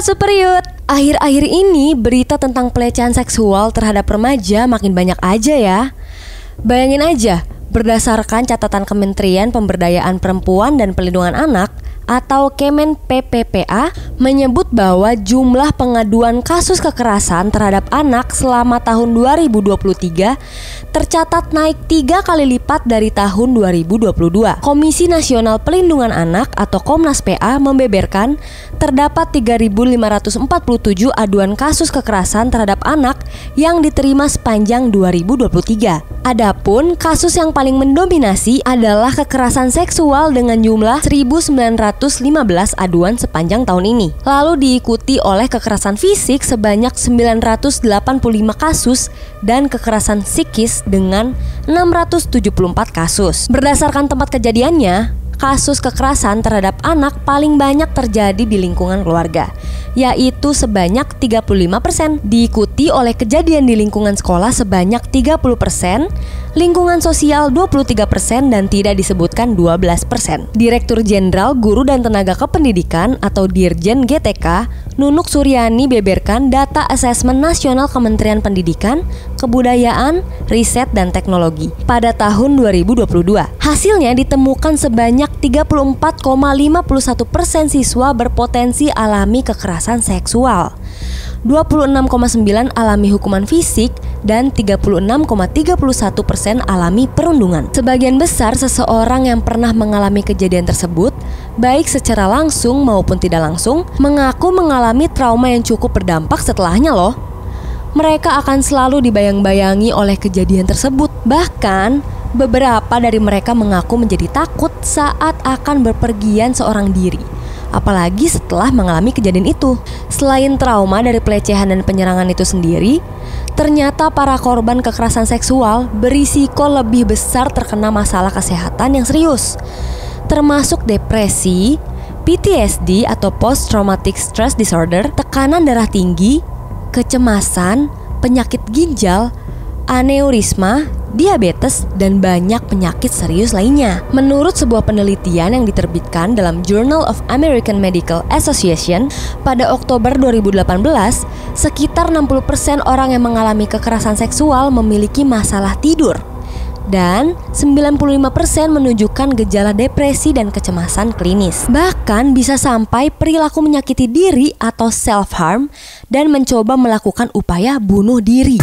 Sobat Superiut, akhir-akhir ini berita tentang pelecehan seksual terhadap remaja makin banyak aja ya. Bayangin aja, berdasarkan catatan Kementerian Pemberdayaan Perempuan dan Perlindungan Anak atau Kemen PPPA menyebut bahwa jumlah pengaduan kasus kekerasan terhadap anak selama tahun 2023 tercatat naik 3 kali lipat dari tahun 2022. Komisi Nasional Perlindungan Anak atau Komnas PA membeberkan terdapat 3.547 aduan kasus kekerasan terhadap anak yang diterima sepanjang 2023. Adapun kasus yang paling mendominasi adalah kekerasan seksual dengan jumlah 1.915 aduan sepanjang tahun ini. Lalu diikuti oleh kekerasan fisik sebanyak 985 kasus dan kekerasan psikis dengan 674 kasus. Berdasarkan tempat kejadiannya, kasus kekerasan terhadap anak paling banyak terjadi di lingkungan keluarga, yaitu sebanyak 35%, diikuti oleh kejadian di lingkungan sekolah sebanyak 30%, lingkungan sosial 23%, dan tidak disebutkan 12%. Direktur Jenderal Guru dan Tenaga Kependidikan atau Dirjen GTK, Nunuk Suryani beberkan data asesmen nasional Kementerian Pendidikan, Kebudayaan, Riset, dan Teknologi pada tahun 2022. Hasilnya ditemukan sebanyak 34,51% siswa berpotensi alami kekerasan seksual, 26,9% alami hukuman fisik, dan 36,31% alami perundungan. Sebagian besar seseorang yang pernah mengalami kejadian tersebut, baik secara langsung maupun tidak langsung, mengaku mengalami trauma yang cukup berdampak setelahnya loh. Mereka akan selalu dibayang-bayangi oleh kejadian tersebut. Bahkan, beberapa dari mereka mengaku menjadi takut saat akan berpergian seorang diri, apalagi setelah mengalami kejadian itu. Selain trauma dari pelecehan dan penyerangan itu sendiri, ternyata para korban kekerasan seksual berisiko lebih besar terkena masalah kesehatan yang serius, termasuk depresi, PTSD atau Post Traumatic Stress Disorder, tekanan darah tinggi, kecemasan, penyakit ginjal, aneurisma, diabetes, dan banyak penyakit serius lainnya. Menurut sebuah penelitian yang diterbitkan dalam Journal of American Medical Association pada Oktober 2018, sekitar 60% orang yang mengalami kekerasan seksual memiliki masalah tidur, dan 95% menunjukkan gejala depresi dan kecemasan klinis. Bahkan bisa sampai perilaku menyakiti diri atau self-harm dan mencoba melakukan upaya bunuh diri.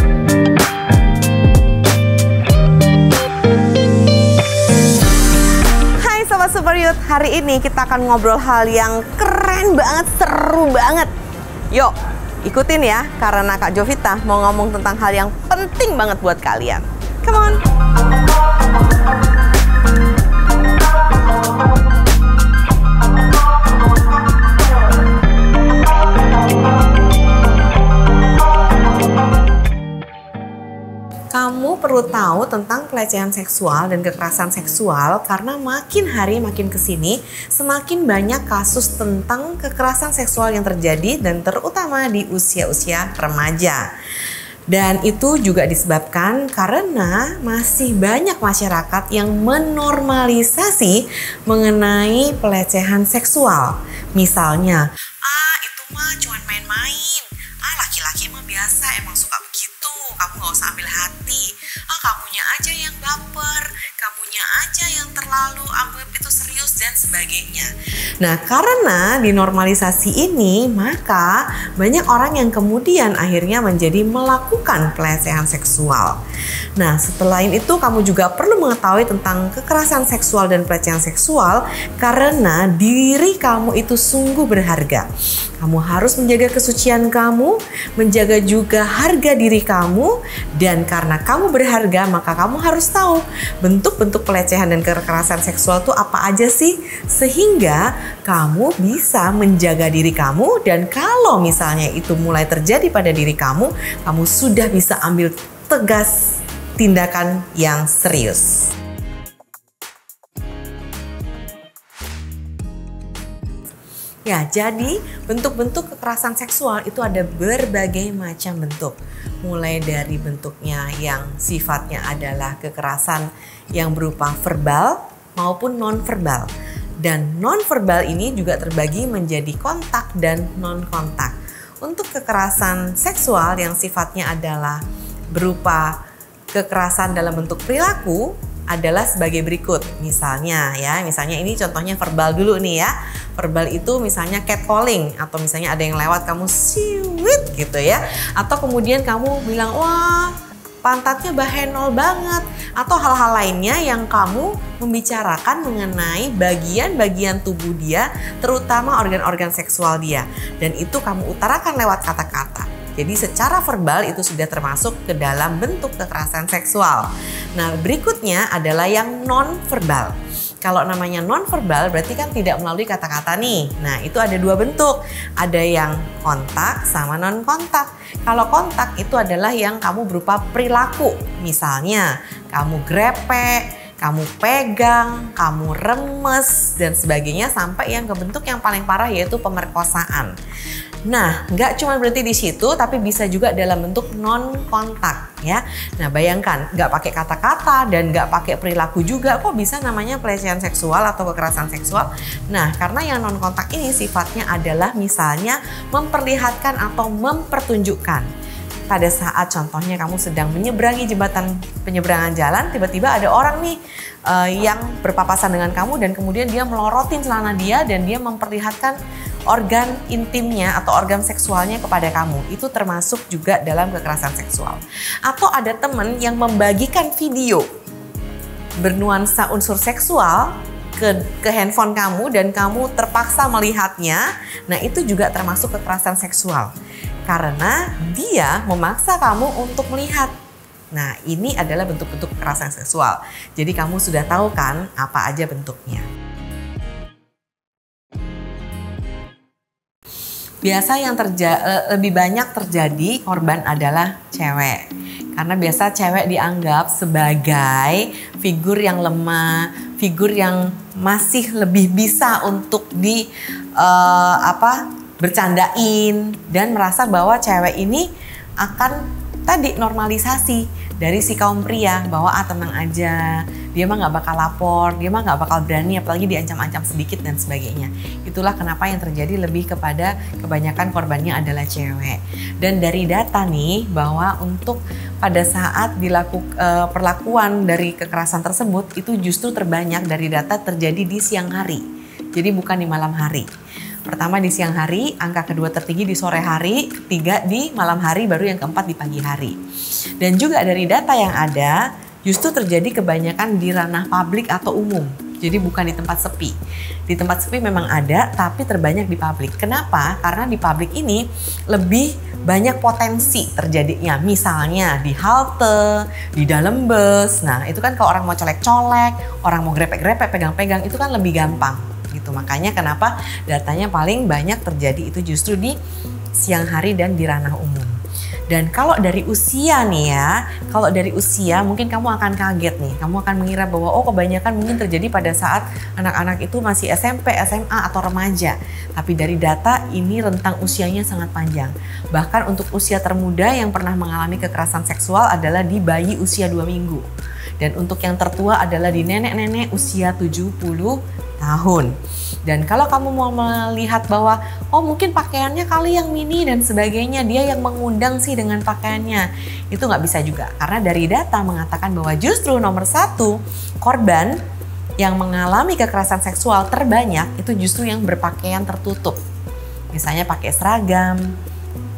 Sobat Superiut, hari ini kita akan ngobrol hal yang keren banget, seru banget. Yuk, ikutin ya, karena Kak Jovita mau ngomong tentang hal yang penting banget buat kalian. Come on! Kamu perlu tahu tentang pelecehan seksual dan kekerasan seksual karena makin hari makin kesini semakin banyak kasus tentang kekerasan seksual yang terjadi dan terutama di usia-usia remaja. Dan itu juga disebabkan karena masih banyak masyarakat yang menormalisasi mengenai pelecehan seksual. Misalnya, itu mah cuma main-main. Laki-laki mah biasa, emang suka begitu. Kamu gak usah ambil hati. Kamunya aja yang baper, kamunya aja yang terlalu ambil itu serius dan sebagainya. Nah, karena dinormalisasi ini, maka banyak orang yang kemudian akhirnya menjadi melakukan pelecehan seksual. Nah, setelah itu kamu juga perlu mengetahui tentang kekerasan seksual dan pelecehan seksual karena diri kamu itu sungguh berharga. Kamu harus menjaga kesucian kamu, menjaga juga harga diri kamu, dan karena kamu berharga, maka kamu harus tahu bentuk-bentuk pelecehan dan kekerasan seksual itu apa aja sih, sehingga kamu bisa menjaga diri kamu, dan kalau misalnya itu mulai terjadi pada diri kamu, kamu sudah bisa ambil tegas tindakan yang serius. Ya, jadi bentuk-bentuk kekerasan seksual itu ada berbagai macam bentuk. Mulai dari bentuknya yang sifatnya adalah kekerasan yang berupa verbal maupun non-verbal. Dan non-verbal ini juga terbagi menjadi kontak dan non-kontak. Untuk kekerasan seksual yang sifatnya adalah berupa kekerasan dalam bentuk perilaku adalah sebagai berikut. Misalnya ini contohnya verbal dulu nih ya. Verbal itu misalnya catcalling, atau misalnya ada yang lewat kamu siwit gitu ya. Atau kemudian kamu bilang, wah pantatnya bahenol banget, atau hal-hal lainnya yang kamu membicarakan mengenai bagian-bagian tubuh dia, terutama organ-organ seksual dia, dan itu kamu utarakan lewat kata-kata. Jadi secara verbal itu sudah termasuk ke dalam bentuk kekerasan seksual. Nah, berikutnya adalah yang non-verbal. Kalau namanya non-verbal berarti kan tidak melalui kata-kata nih. Nah, itu ada dua bentuk. Ada yang kontak sama non-kontak. Kalau kontak itu adalah yang kamu berupa perilaku. Misalnya, kamu grepe, kamu pegang, kamu remes, dan sebagainya, sampai yang ke bentuk yang paling parah yaitu pemerkosaan. Nah, nggak cuma berhenti di situ, tapi bisa juga dalam bentuk non-kontak ya. Nah, bayangkan nggak pakai kata-kata dan nggak pakai perilaku juga, kok bisa namanya pelecehan seksual atau kekerasan seksual? Nah, karena yang non-kontak ini sifatnya adalah misalnya memperlihatkan atau mempertunjukkan. Pada saat contohnya kamu sedang menyeberangi jembatan penyeberangan jalan, tiba-tiba ada orang nih yang berpapasan dengan kamu dan kemudian dia melorotin celana dia dan dia memperlihatkan organ intimnya atau organ seksualnya kepada kamu. Itu termasuk juga dalam kekerasan seksual. Atau ada teman yang membagikan video bernuansa unsur seksual ke handphone kamu dan kamu terpaksa melihatnya. Nah, itu juga termasuk kekerasan seksual. Karena dia memaksa kamu untuk melihat. Nah, ini adalah bentuk-bentuk kekerasan seksual. Jadi kamu sudah tahu kan apa aja bentuknya. Biasa yang lebih banyak terjadi korban adalah cewek. Karena biasa cewek dianggap sebagai figur yang lemah, figur yang masih lebih bisa untuk bercandain, dan merasa bahwa cewek ini akan normalisasi dari si kaum pria bahwa tenang aja, dia mah nggak bakal lapor, dia mah nggak bakal berani, apalagi diancam-ancam sedikit dan sebagainya. Itulah kenapa yang terjadi lebih kepada kebanyakan korbannya adalah cewek. Dan dari data nih bahwa untuk pada saat perlakuan dari kekerasan tersebut itu justru terbanyak dari data terjadi di siang hari. Jadi bukan di malam hari. Pertama di siang hari, angka kedua tertinggi di sore hari, ketiga di malam hari, baru yang keempat di pagi hari. Dan juga dari data yang ada, justru terjadi kebanyakan di ranah publik atau umum. Jadi bukan di tempat sepi. Di tempat sepi memang ada, tapi terbanyak di publik. Kenapa? Karena di publik ini lebih banyak potensi terjadinya. Misalnya di halte, di dalam bus. Nah, itu kan kalau orang mau colek-colek, orang mau grepek-grepek, pegang-pegang, itu kan lebih gampang. Gitu. Makanya kenapa datanya paling banyak terjadi itu justru di siang hari dan di ranah umum. Dan kalau dari usia nih ya, kalau dari usia mungkin kamu akan kaget nih. Kamu akan mengira bahwa kebanyakan mungkin terjadi pada saat anak-anak itu masih SMP, SMA atau remaja. Tapi dari data ini rentang usianya sangat panjang. Bahkan untuk usia termuda yang pernah mengalami kekerasan seksual adalah di bayi usia 2 minggu. Dan untuk yang tertua adalah di nenek-nenek usia 70 tahun. Dan kalau kamu mau melihat bahwa mungkin pakaiannya kali yang mini dan sebagainya, dia yang mengundang sih dengan pakaiannya, itu nggak bisa juga. Karena dari data mengatakan bahwa justru nomor 1 korban yang mengalami kekerasan seksual terbanyak itu justru yang berpakaian tertutup. Misalnya pakai seragam,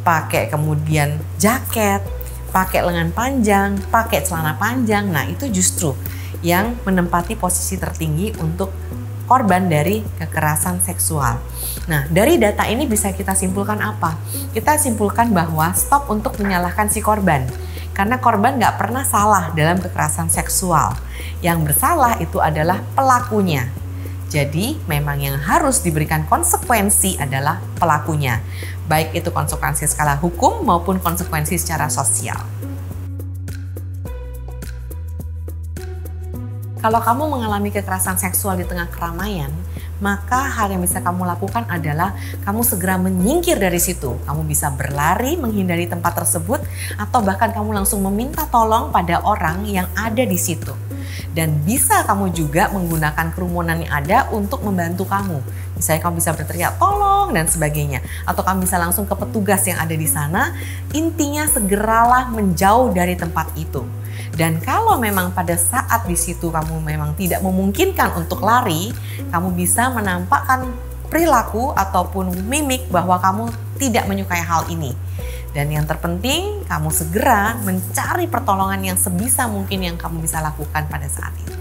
pakai kemudian jaket, pakai lengan panjang, pakai celana panjang. Nah, itu justru yang menempati posisi tertinggi untuk korban dari kekerasan seksual. Nah, dari data ini bisa kita simpulkan apa? Kita simpulkan bahwa stop untuk menyalahkan si korban. Karena korban nggak pernah salah dalam kekerasan seksual. Yang bersalah itu adalah pelakunya. Jadi, memang yang harus diberikan konsekuensi adalah pelakunya. Baik itu konsekuensi skala hukum maupun konsekuensi secara sosial. Kalau kamu mengalami kekerasan seksual di tengah keramaian, maka hal yang bisa kamu lakukan adalah kamu segera menyingkir dari situ. Kamu bisa berlari menghindari tempat tersebut atau bahkan kamu langsung meminta tolong pada orang yang ada di situ. Dan bisa kamu juga menggunakan kerumunan yang ada untuk membantu kamu. Misalnya kamu bisa berteriak tolong dan sebagainya. Atau kamu bisa langsung ke petugas yang ada di sana. Intinya segeralah menjauh dari tempat itu. Dan kalau memang pada saat di situ kamu memang tidak memungkinkan untuk lari, kamu bisa menampakkan perilaku ataupun mimik bahwa kamu tidak menyukai hal ini. Dan yang terpenting, kamu segera mencari pertolongan yang sebisa mungkin yang kamu bisa lakukan pada saat itu.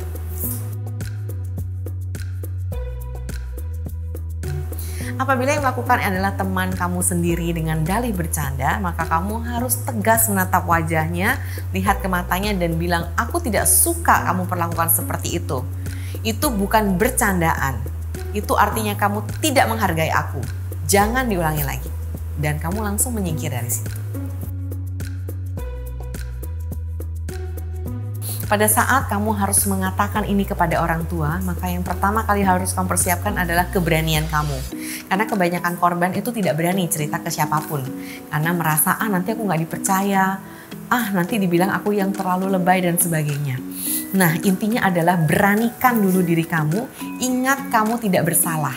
Apabila yang melakukan adalah teman kamu sendiri dengan dalih bercanda, maka kamu harus tegas menatap wajahnya, lihat ke matanya dan bilang, aku tidak suka kamu perlakukan seperti itu. Itu bukan bercandaan. Itu artinya kamu tidak menghargai aku. Jangan diulangi lagi. Dan kamu langsung menyingkir dari situ. Pada saat kamu harus mengatakan ini kepada orang tua, maka yang pertama kali harus kamu persiapkan adalah keberanian kamu. Karena kebanyakan korban itu tidak berani cerita ke siapapun. Karena merasa, nanti aku nggak dipercaya, nanti dibilang aku yang terlalu lebay dan sebagainya. Nah, intinya adalah beranikan dulu diri kamu, ingat kamu tidak bersalah.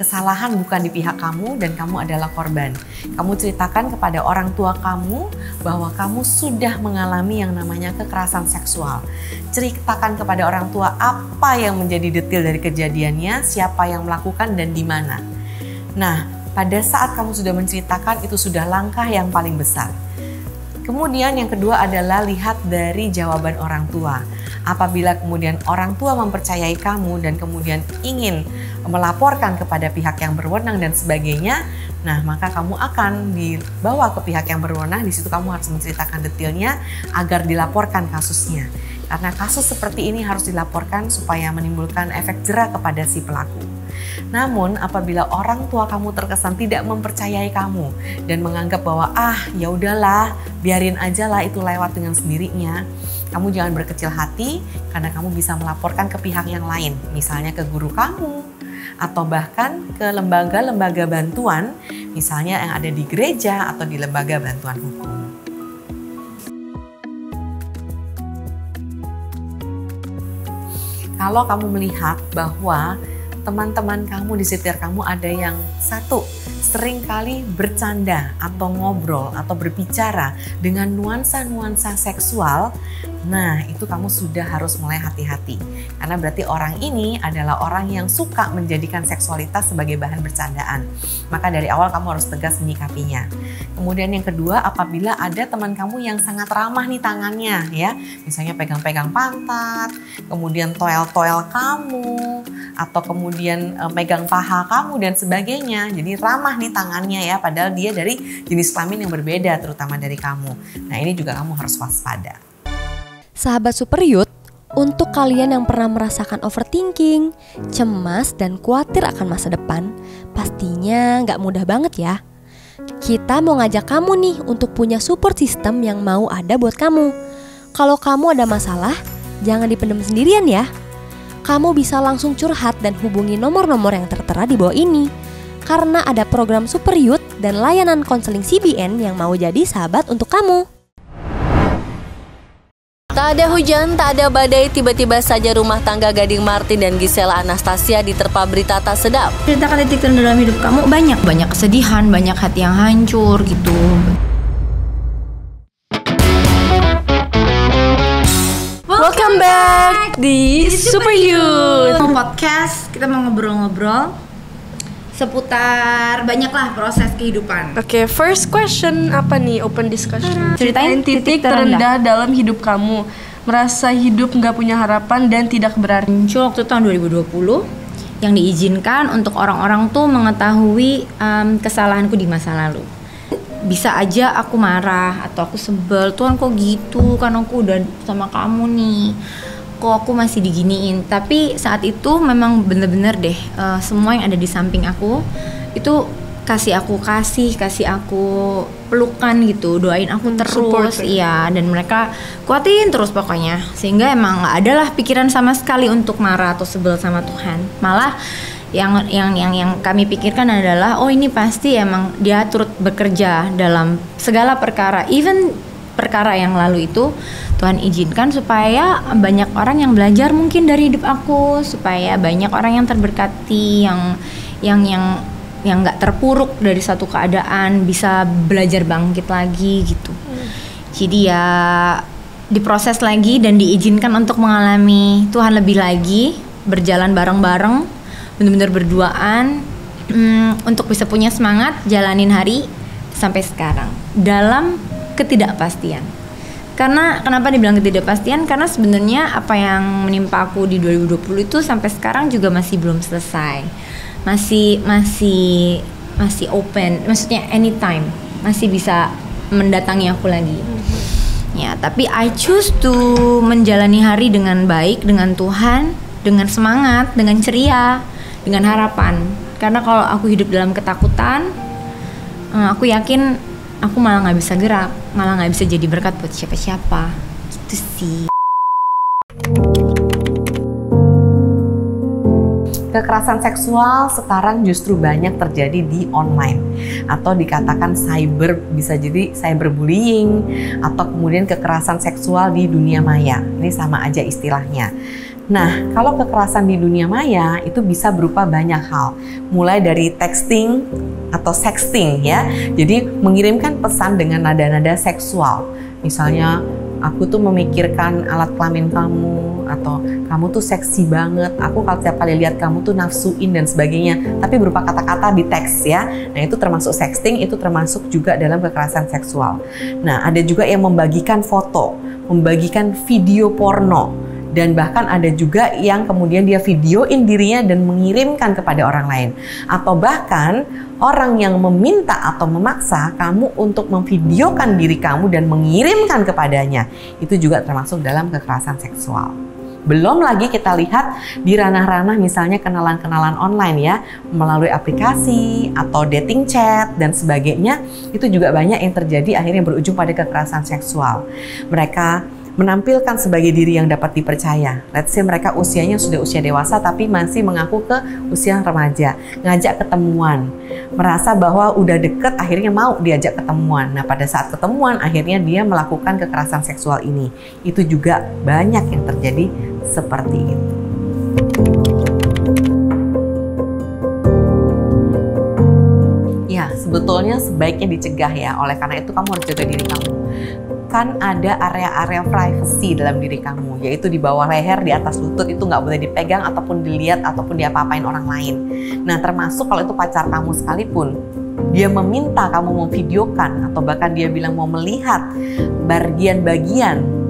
Kesalahan bukan di pihak kamu dan kamu adalah korban. Kamu ceritakan kepada orang tua kamu bahwa kamu sudah mengalami yang namanya kekerasan seksual. Ceritakan kepada orang tua apa yang menjadi detail dari kejadiannya, siapa yang melakukan dan di mana. Nah, pada saat kamu sudah menceritakan itu sudah langkah yang paling besar. Kemudian yang kedua adalah lihat dari jawaban orang tua. Apabila kemudian orang tua mempercayai kamu dan kemudian ingin melaporkan kepada pihak yang berwenang dan sebagainya, nah maka kamu akan dibawa ke pihak yang berwenang. Di situ kamu harus menceritakan detailnya agar dilaporkan kasusnya. Karena kasus seperti ini harus dilaporkan supaya menimbulkan efek jera kepada si pelaku. Namun apabila orang tua kamu terkesan tidak mempercayai kamu dan menganggap bahwa ya udahlah, biarin aja lah itu lewat dengan sendirinya, kamu jangan berkecil hati karena kamu bisa melaporkan ke pihak yang lain, misalnya ke guru kamu atau bahkan ke lembaga-lembaga bantuan, misalnya yang ada di gereja atau di lembaga bantuan hukum. Kalau kamu melihat bahwa teman-teman kamu di sekitar kamu ada yang satu, seringkali bercanda atau ngobrol atau berbicara dengan nuansa-nuansa seksual, nah itu kamu sudah harus mulai hati-hati. Karena berarti orang ini adalah orang yang suka menjadikan seksualitas sebagai bahan bercandaan. Maka dari awal kamu harus tegas menyikapinya. Kemudian yang kedua, apabila ada teman kamu yang sangat ramah nih tangannya ya, misalnya pegang-pegang pantat, kemudian toel-toel kamu, atau kemudian megang paha kamu dan sebagainya. Jadi ramah nih tangannya ya, padahal dia dari jenis kelamin yang berbeda terutama dari kamu. Nah ini juga kamu harus waspada. Sahabat Super Youth, untuk kalian yang pernah merasakan overthinking, cemas dan khawatir akan masa depan, pastinya nggak mudah banget ya. Kita mau ngajak kamu nih untuk punya support system yang mau ada buat kamu. Kalau kamu ada masalah, jangan dipendam sendirian ya. Kamu bisa langsung curhat dan hubungi nomor-nomor yang tertera di bawah ini. Karena ada program Super Youth dan layanan konseling CBN yang mau jadi sahabat untuk kamu. Tak ada hujan, tak ada badai, tiba-tiba saja rumah tangga Gading Martin dan Gisela Anastasia diterpa berita tak sedap. Ceritakan titik terendah dalam hidup kamu banyak kesedihan, banyak hati yang hancur gitu. Welcome back di Super Youth Podcast. Kita mau ngobrol-ngobrol seputar banyaklah proses kehidupan. Oke, first question apa nih? Open discussion. Ceritain titik terendah dalam hidup kamu. Merasa hidup nggak punya harapan dan tidak berarti. Muncul waktu tahun 2020 yang diizinkan untuk orang-orang tuh mengetahui kesalahanku di masa lalu. Bisa aja aku marah atau aku sebel, Tuhan kok gitu, kan aku udah sama kamu nih, kok aku masih diginiin. Tapi saat itu memang bener-bener deh, semua yang ada di samping aku itu kasih aku pelukan gitu, doain aku terus, iya, dan mereka kuatin terus pokoknya, sehingga emang nggak ada lah pikiran sama sekali untuk marah atau sebel sama Tuhan. Malah Yang kami pikirkan adalah oh ini pasti emang dia turut bekerja dalam segala perkara, even perkara yang lalu itu Tuhan izinkan supaya banyak orang yang belajar mungkin dari hidup aku, supaya banyak orang yang terberkati, yang nggak terpuruk dari satu keadaan bisa belajar bangkit lagi gitu. Jadi ya diproses lagi dan diizinkan untuk mengalami Tuhan lebih lagi, berjalan bareng-bareng, benar-benar berduaan untuk bisa punya semangat jalanin hari sampai sekarang dalam ketidakpastian. Karena kenapa dibilang ketidakpastian? Karena sebenarnya apa yang menimpa aku di 2020 itu sampai sekarang juga masih belum selesai. Masih open, maksudnya anytime masih bisa mendatangi aku lagi. Ya, tapi I choose to menjalani hari dengan baik, dengan Tuhan, dengan semangat, dengan ceria, dengan harapan. Karena kalau aku hidup dalam ketakutan, aku yakin aku malah nggak bisa gerak, malah nggak bisa jadi berkat buat siapa-siapa. Gitu sih. Kekerasan seksual sekarang justru banyak terjadi di online atau dikatakan cyber, bisa jadi cyberbullying atau kemudian kekerasan seksual di dunia maya. Ini sama aja istilahnya. Nah, kalau kekerasan di dunia maya itu bisa berupa banyak hal, mulai dari texting atau sexting ya. Jadi mengirimkan pesan dengan nada-nada seksual. Misalnya, aku tuh memikirkan alat kelamin kamu, atau kamu tuh seksi banget, aku kalau tiap kali lihat kamu tuh nafsuin dan sebagainya, tapi berupa kata-kata di teks ya. Nah, itu termasuk sexting, itu termasuk juga dalam kekerasan seksual. Nah, ada juga yang membagikan foto, membagikan video porno, dan bahkan ada juga yang kemudian dia videoin dirinya dan mengirimkan kepada orang lain. Atau bahkan orang yang meminta atau memaksa kamu untuk memvideokan diri kamu dan mengirimkan kepadanya. Itu juga termasuk dalam kekerasan seksual. Belum lagi kita lihat di ranah-ranah misalnya kenalan-kenalan online ya, melalui aplikasi atau dating chat dan sebagainya. Itu juga banyak yang terjadi akhirnya berujung pada kekerasan seksual. Mereka menampilkan sebagai diri yang dapat dipercaya. Let's say mereka usianya sudah usia dewasa tapi masih mengaku ke usia remaja, ngajak ketemuan, merasa bahwa udah deket akhirnya mau diajak ketemuan. Nah, pada saat ketemuan akhirnya dia melakukan kekerasan seksual ini. Itu juga banyak yang terjadi seperti itu. Ya, sebetulnya sebaiknya dicegah ya. Oleh karena itu kamu harus jaga diri kamu. Kan ada area-area privacy dalam diri kamu, yaitu di bawah leher, di atas lutut, itu nggak boleh dipegang ataupun dilihat ataupun diapa-apain orang lain. Nah, termasuk kalau itu pacar kamu sekalipun, dia meminta kamu memvideokan atau bahkan dia bilang mau melihat bagian-bagian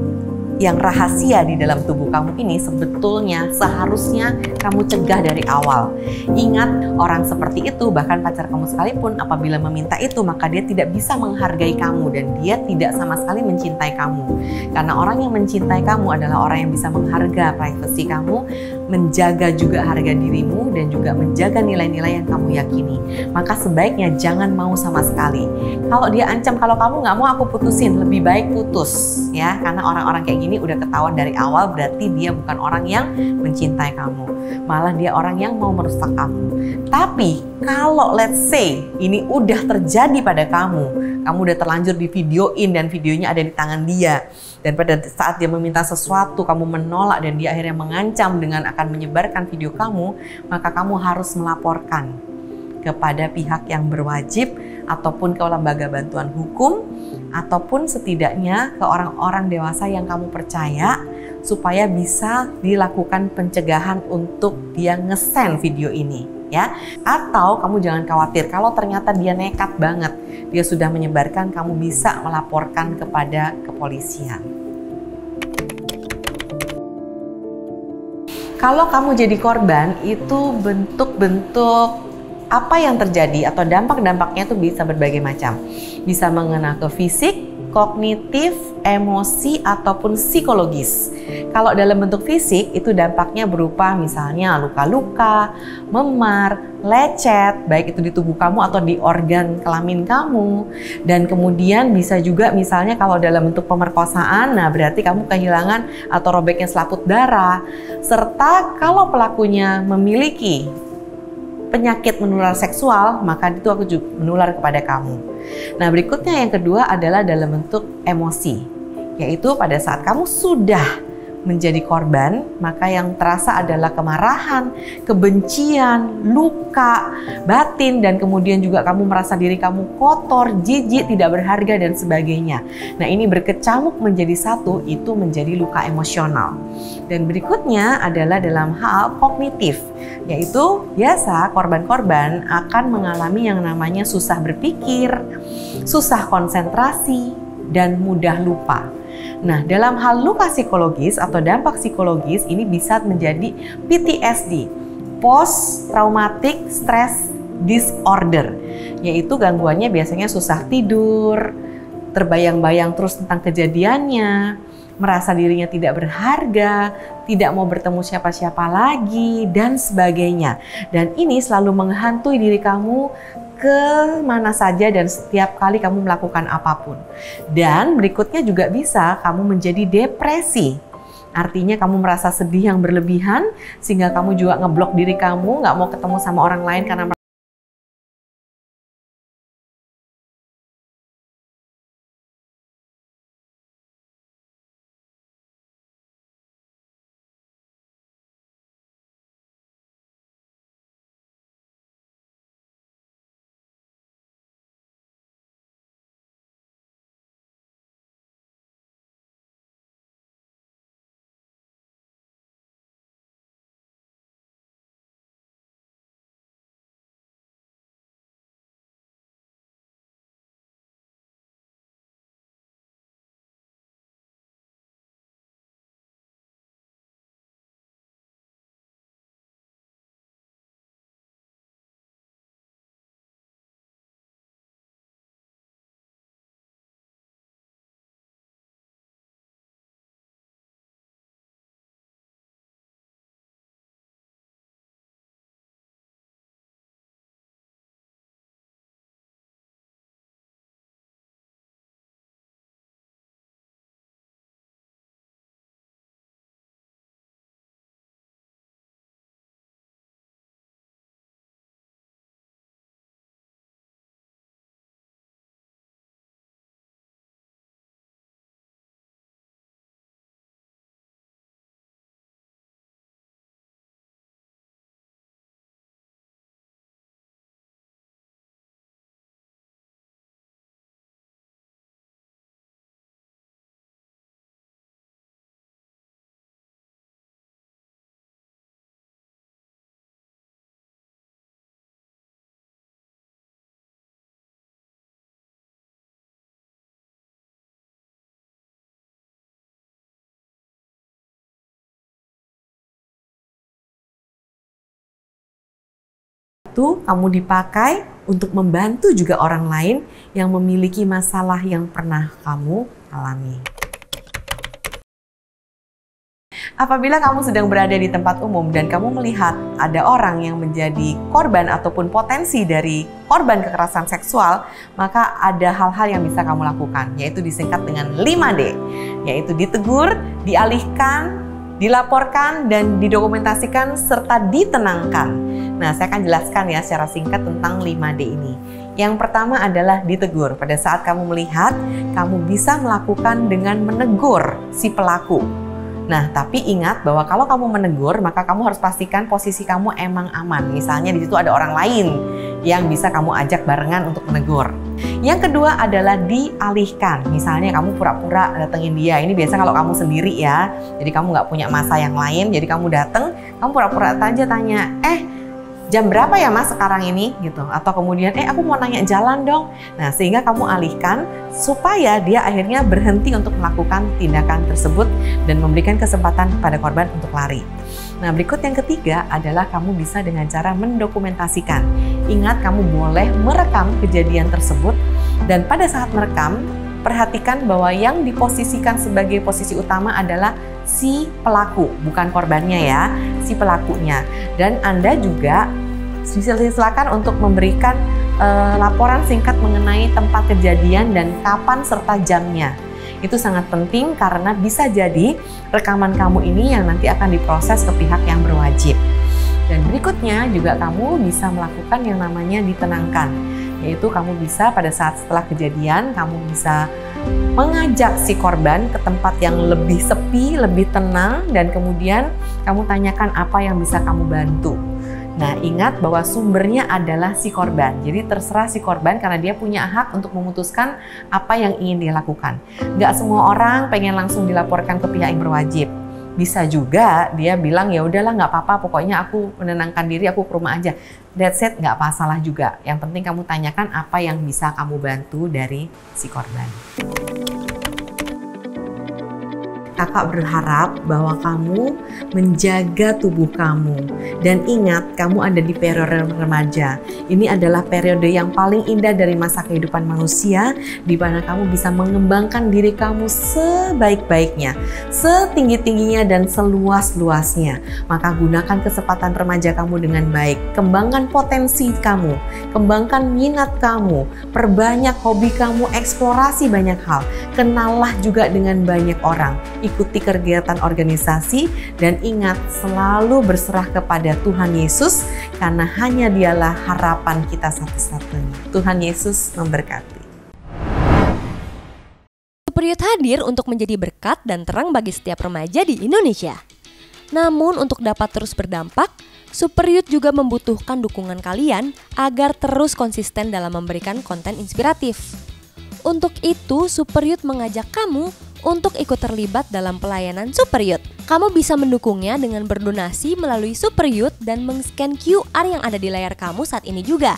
yang rahasia di dalam tubuh kamu ini, sebetulnya seharusnya kamu cegah dari awal. Ingat, orang seperti itu, bahkan pacar kamu sekalipun, apabila meminta itu, maka dia tidak bisa menghargai kamu dan dia tidak sama sekali mencintai kamu. Karena orang yang mencintai kamu adalah orang yang bisa menghargai privasi kamu, menjaga juga harga dirimu, dan juga menjaga nilai-nilai yang kamu yakini. Maka sebaiknya jangan mau sama sekali. Kalau dia ancam, kalau kamu nggak mau aku putusin, lebih baik putus ya. Karena orang-orang kayak gini udah ketahuan dari awal, berarti dia bukan orang yang mencintai kamu, malah dia orang yang mau merusak kamu. Tapi kalau let's say ini udah terjadi pada kamu udah terlanjur di videoin dan videonya ada di tangan dia, dan pada saat dia meminta sesuatu kamu menolak dan dia akhirnya mengancam dengan akan menyebarkan video kamu, maka kamu harus melaporkan kepada pihak yang berwajib ataupun ke lembaga bantuan hukum ataupun setidaknya ke orang-orang dewasa yang kamu percaya supaya bisa dilakukan pencegahan untuk dia nge-send video ini ya. Atau kamu jangan khawatir kalau ternyata dia nekat banget, dia sudah menyebarkan, kamu bisa melaporkan kepada kepolisian. Kalau kamu jadi korban, itu bentuk-bentuk apa yang terjadi atau dampak-dampaknya itu bisa berbagai macam. Bisa mengena ke fisik, kognitif, emosi, ataupun psikologis. Kalau dalam bentuk fisik itu dampaknya berupa misalnya luka-luka, memar, lecet, baik itu di tubuh kamu atau di organ kelamin kamu. Dan kemudian bisa juga misalnya kalau dalam bentuk pemerkosaan, nah berarti kamu kehilangan atau robeknya selaput darah. Serta kalau pelakunya memiliki penyakit menular seksual, maka itu aku juga menular kepada kamu. Nah, berikutnya yang kedua adalah dalam bentuk emosi, yaitu pada saat kamu sudah menjadi korban, maka yang terasa adalah kemarahan, kebencian, luka, batin, dan kemudian juga kamu merasa diri kamu kotor, jijik, tidak berharga, dan sebagainya. Nah, ini berkecamuk menjadi satu, itu menjadi luka emosional. Dan berikutnya adalah dalam hal kognitif, yaitu biasa korban-korban akan mengalami yang namanya susah berpikir, susah konsentrasi, dan mudah lupa. Nah, dalam hal luka psikologis atau dampak psikologis ini bisa menjadi PTSD, Post Traumatic Stress Disorder, yaitu gangguannya biasanya susah tidur, terbayang-bayang terus tentang kejadiannya, merasa dirinya tidak berharga, tidak mau bertemu siapa-siapa lagi, dan sebagainya. Dan ini selalu menghantui diri kamu ke mana saja dan setiap kali kamu melakukan apapun. Dan berikutnya juga bisa kamu menjadi depresi. Artinya kamu merasa sedih yang berlebihan sehingga kamu juga ngeblok diri kamu, nggak mau ketemu sama orang lain karena itu kamu dipakai untuk membantu juga orang lain yang memiliki masalah yang pernah kamu alami. Apabila kamu sedang berada di tempat umum dan kamu melihat ada orang yang menjadi korban ataupun potensi dari korban kekerasan seksual, maka ada hal-hal yang bisa kamu lakukan, yaitu disingkat dengan 5D, yaitu ditegur, dialihkan, dilaporkan, dan didokumentasikan serta ditenangkan. Nah, saya akan jelaskan ya secara singkat tentang 5D ini. Yang pertama adalah ditegur. Pada saat kamu melihat, kamu bisa melakukan dengan menegur si pelaku. Nah, tapi ingat bahwa kalau kamu menegur, maka kamu harus pastikan posisi kamu emang aman. Misalnya di situ ada orang lain yang bisa kamu ajak barengan untuk menegur. Yang kedua adalah dialihkan. Misalnya kamu pura-pura datengin dia. Ini biasa kalau kamu sendiri ya. Jadi kamu nggak punya masa yang lain. Jadi kamu dateng, kamu pura-pura aja tanya, jam berapa ya mas sekarang ini gitu, atau kemudian aku mau nanya jalan dong. Nah, sehingga kamu alihkan supaya dia akhirnya berhenti untuk melakukan tindakan tersebut dan memberikan kesempatan pada korban untuk lari. Nah, berikut yang ketiga adalah kamu bisa dengan cara mendokumentasikan. Ingat, kamu boleh merekam kejadian tersebut, dan pada saat merekam perhatikan bahwa yang diposisikan sebagai posisi utama adalah si pelaku, bukan korbannya ya, si pelakunya. Dan Anda juga silakan untuk memberikan laporan singkat mengenai tempat kejadian dan kapan serta jamnya. Itu sangat penting karena bisa jadi rekaman kamu ini yang nanti akan diproses ke pihak yang berwajib. Dan berikutnya juga kamu bisa melakukan yang namanya ditenangkan. Yaitu kamu bisa pada saat setelah kejadian, kamu bisa mengajak si korban ke tempat yang lebih sepi, lebih tenang, dan kemudian kamu tanyakan apa yang bisa kamu bantu. Nah, ingat bahwa sumbernya adalah si korban. Jadi terserah si korban karena dia punya hak untuk memutuskan apa yang ingin dia lakukan. Nggak semua orang pengen langsung dilaporkan ke pihak yang berwajib. Bisa juga dia bilang ya udahlah nggak apa-apa, pokoknya aku menenangkan diri, aku ke rumah aja. That's it, nggak masalah juga. Yang penting kamu tanyakan apa yang bisa kamu bantu dari si korban. Kakak berharap bahwa kamu menjaga tubuh kamu. Dan ingat, kamu ada di periode remaja. Ini adalah periode yang paling indah dari masa kehidupan manusia, di mana kamu bisa mengembangkan diri kamu sebaik-baiknya, setinggi-tingginya dan seluas-luasnya. Maka gunakan kesempatan remaja kamu dengan baik. Kembangkan potensi kamu, kembangkan minat kamu, perbanyak hobi kamu, eksplorasi banyak hal. Kenallah juga dengan banyak orang. Ikuti kegiatan organisasi dan ingat selalu berserah kepada Tuhan Yesus karena hanya Dialah harapan kita satu-satunya. Tuhan Yesus memberkati. Superiut hadir untuk menjadi berkat dan terang bagi setiap remaja di Indonesia. Namun untuk dapat terus berdampak, Superiut juga membutuhkan dukungan kalian agar terus konsisten dalam memberikan konten inspiratif. Untuk itu, Superiut mengajak kamu untuk ikut terlibat dalam pelayanan Superiut. Kamu bisa mendukungnya dengan berdonasi melalui Superiut dan men-scan QR yang ada di layar kamu saat ini juga.